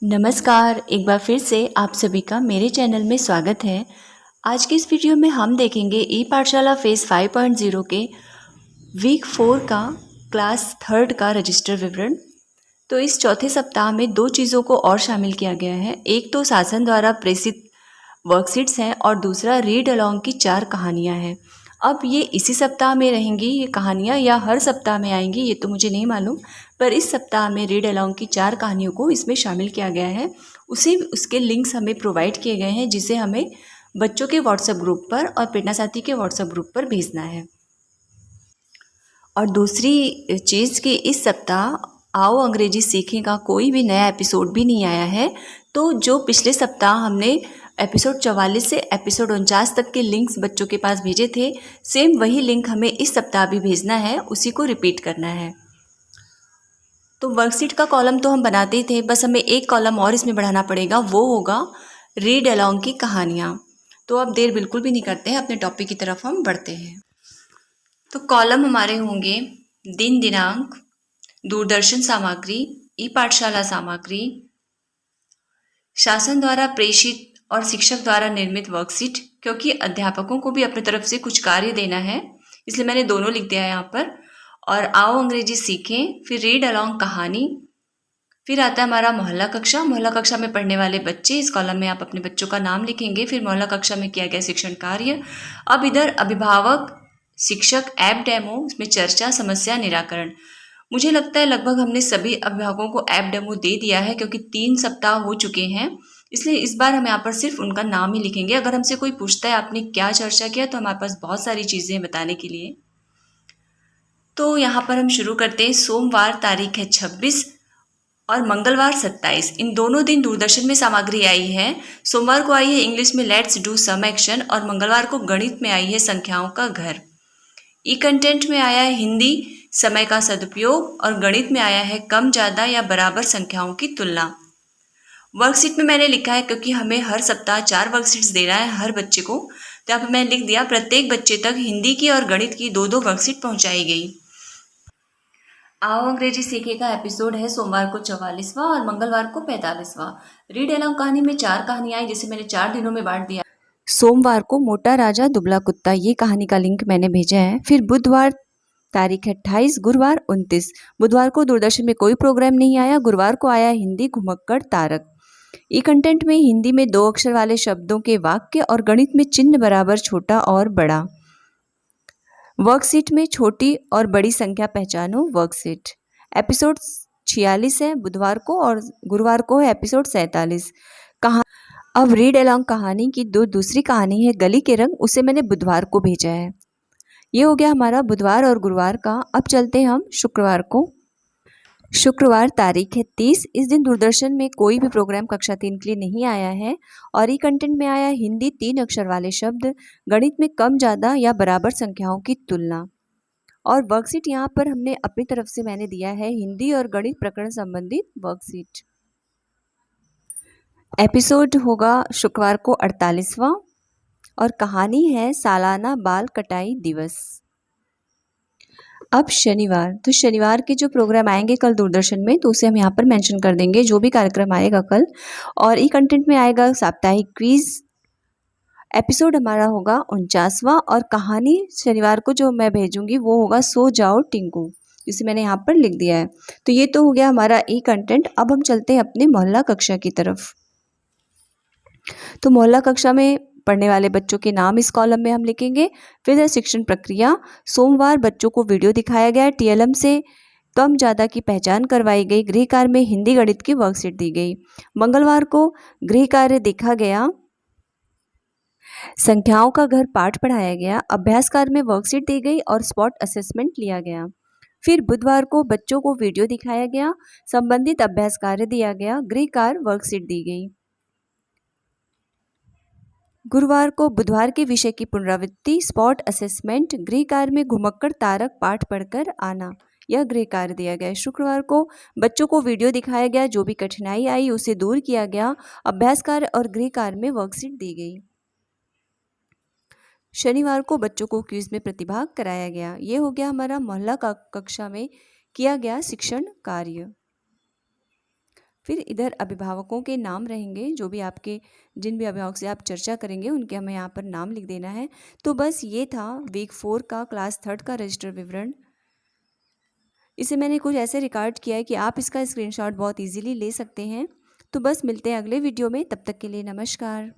नमस्कार, एक बार फिर से आप सभी का मेरे चैनल में स्वागत है। आज की इस वीडियो में हम देखेंगे ई पाठशाला फेज़ 5.0 के वीक 4 का क्लास 3 का रजिस्टर विवरण। तो इस चौथे सप्ताह में 2 चीज़ों को और शामिल किया गया है। एक तो शासन द्वारा प्रेषित वर्कशीट्स हैं और दूसरा रीड अलोंग की 4 कहानियाँ हैं। अब ये इसी सप्ताह में रहेंगी ये कहानियाँ या हर सप्ताह में आएंगी ये तो मुझे नहीं मालूम, पर इस सप्ताह में रीड अलोंग की 4 कहानियों को इसमें शामिल किया गया है। उसके लिंक्स हमें प्रोवाइड किए गए हैं जिसे हमें बच्चों के व्हाट्सएप ग्रुप पर और प्रेरणा साथी के व्हाट्सएप ग्रुप पर भेजना है। और दूसरी चीज़ कि इस सप्ताह आओ अंग्रेजी सीखें का कोई भी नया एपिसोड भी नहीं आया है। तो जो पिछले सप्ताह हमने एपिसोड 44 से एपिसोड 49 तक के लिंक्स बच्चों के पास भेजे थे, सेम वही लिंक हमें इस सप्ताह भी भेजना है, उसी को रिपीट करना है। तो वर्कशीट का कॉलम तो हम बनाते ही थे, बस हमें एक कॉलम और इसमें बढ़ाना पड़ेगा, वो होगा रीड अलोंग की कहानियाँ। तो अब देर बिल्कुल भी नहीं करते हैं, अपने टॉपिक की तरफ हम बढ़ते हैं। तो कॉलम हमारे होंगे दिन दिनांक, दूरदर्शन सामग्री, ई पाठशाला सामग्री, शासन द्वारा प्रेषित और शिक्षक द्वारा निर्मित वर्कशीट, क्योंकि अध्यापकों को भी अपनी तरफ से कुछ कार्य देना है इसलिए मैंने दोनों लिख दिया है यहाँ पर। और आओ अंग्रेजी सीखें, फिर रीड अलोंग कहानी, फिर आता है हमारा मोहल्ला कक्षा। मोहल्ला कक्षा में पढ़ने वाले बच्चे, इस कॉलम में आप अपने बच्चों का नाम लिखेंगे। फिर मोहल्ला कक्षा में किया गया शिक्षण कार्य। अब इधर अभिभावक शिक्षक ऐप डेमो, उसमें चर्चा समस्या निराकरण। मुझे लगता है लगभग हमने सभी अभिभावकों को ऐप डेमो दे दिया है क्योंकि 3 सप्ताह हो चुके हैं, इसलिए इस बार हम यहाँ पर सिर्फ उनका नाम ही लिखेंगे। अगर हमसे कोई पूछता है आपने क्या चर्चा किया तो हमारे पास बहुत सारी चीज़ें बताने के लिए। तो यहाँ पर हम शुरू करते हैं। सोमवार तारीख है 26 और मंगलवार 27, इन दोनों दिन दूरदर्शन में सामग्री आई है। सोमवार को आई है इंग्लिश में लेट्स डू सम एक्शन और मंगलवार को गणित में आई है संख्याओं का घर। ई कंटेंट में आया है हिंदी समय का सदुपयोग और गणित में आया है कम ज़्यादा या बराबर संख्याओं की तुलना। वर्कशीट में मैंने लिखा है क्योंकि हमें हर सप्ताह 4 वर्कशीट्स देना है हर बच्चे को, तो यहाँ पर मैंने लिख दिया प्रत्येक बच्चे तक हिंदी की और गणित की 2-2 वर्कशीट पहुँचाई गई। आओ अंग्रेजी सीखे का एपिसोड है सोमवार को 44वां और मंगलवार को 45वां। रीड अलोंग कहानी में 4 कहानियां आई जिसे मैंने 4 दिनों में बांट दिया। सोमवार को मोटा राजा दुबला कुत्ता, ये कहानी का लिंक मैंने भेजा है। फिर बुधवार तारीख है 28, गुरुवार 29। बुधवार को दूरदर्शन में कोई प्रोग्राम नहीं आया, गुरुवार को आया हिंदी घुमक्कड़ तारक। ई कंटेंट में हिंदी में 2 अक्षर वाले शब्दों के वाक्य और गणित में चिन्ह बराबर छोटा और बड़ा। वर्कशीट में छोटी और बड़ी संख्या पहचानो वर्कशीट। एपिसोड 46 है बुधवार को और गुरुवार को है एपिसोड 47। अब रीड अलोंग कहानी की दूसरी कहानी है गली के रंग, उसे मैंने बुधवार को भेजा है। ये हो गया हमारा बुधवार और गुरुवार का। अब चलते हैं हम शुक्रवार को। शुक्रवार तारीख है 30, इस दिन दूरदर्शन में कोई भी प्रोग्राम कक्षा 3 के लिए नहीं आया है और ई कंटेंट में आया हिंदी 3 अक्षर वाले शब्द, गणित में कम ज़्यादा या बराबर संख्याओं की तुलना। और वर्कशीट यहाँ पर हमने अपनी तरफ से मैंने दिया है हिंदी और गणित प्रकरण संबंधित वर्कशीट। एपिसोड होगा शुक्रवार को 48वां और कहानी है सालाना बाल कटाई दिवस। अब शनिवार, तो शनिवार के जो प्रोग्राम आएंगे कल दूरदर्शन में तो उसे हम यहाँ पर मेंशन कर देंगे, जो भी कार्यक्रम आएगा कल। और ई कंटेंट में आएगा साप्ताहिक क्विज। एपिसोड हमारा होगा 49वां और कहानी शनिवार को जो मैं भेजूंगी वो होगा सो जाओ टिंकू, जिसे मैंने यहाँ पर लिख दिया है। तो ये तो हो गया हमारा ई कंटेंट। अब हम चलते हैं अपने मोहल्ला कक्षा की तरफ। तो मोहल्ला कक्षा में पढ़ने वाले बच्चों के नाम इस कॉलम में हम लिखेंगे। फिर है शिक्षण प्रक्रिया। सोमवार बच्चों को वीडियो दिखाया गया, टीएलएम से कम ज़्यादा की पहचान करवाई गई, गृह कार्य में हिंदी गणित की वर्कशीट दी गई। मंगलवार को गृह कार्य देखा गया, संख्याओं का घर पाठ पढ़ाया गया, अभ्यास कार्य में वर्कशीट दी गई और स्पॉट असेसमेंट लिया गया। फिर बुधवार को बच्चों को वीडियो दिखाया गया, संबंधित अभ्यास कार्य दिया गया, गृह कार्य वर्कशीट दी गई। गुरुवार को बुधवार के विषय की पुनरावृत्ति, स्पॉट असेसमेंट, गृह कार्य में घुमक्कड़ तारक पाठ पढ़कर आना, यह गृह कार्य दिया गया। शुक्रवार को बच्चों को वीडियो दिखाया गया, जो भी कठिनाई आई उसे दूर किया गया, अभ्यास कार्य और गृह कार्य में वर्कशीट दी गई। शनिवार को बच्चों को क्विज में प्रतिभाग कराया गया। ये हो गया हमारा मोहल्ला कक्षा में किया गया शिक्षण कार्य। फिर इधर अभिभावकों के नाम रहेंगे, जो भी आपके जिन भी अभिभावक से आप चर्चा करेंगे उनके हमें यहाँ पर नाम लिख देना है। तो बस ये था वीक 4 का क्लास 3 का रजिस्टर विवरण। इसे मैंने कुछ ऐसे रिकॉर्ड किया है कि आप इसका स्क्रीनशॉट बहुत इजीली ले सकते हैं। तो बस मिलते हैं अगले वीडियो में, तब तक के लिए नमस्कार।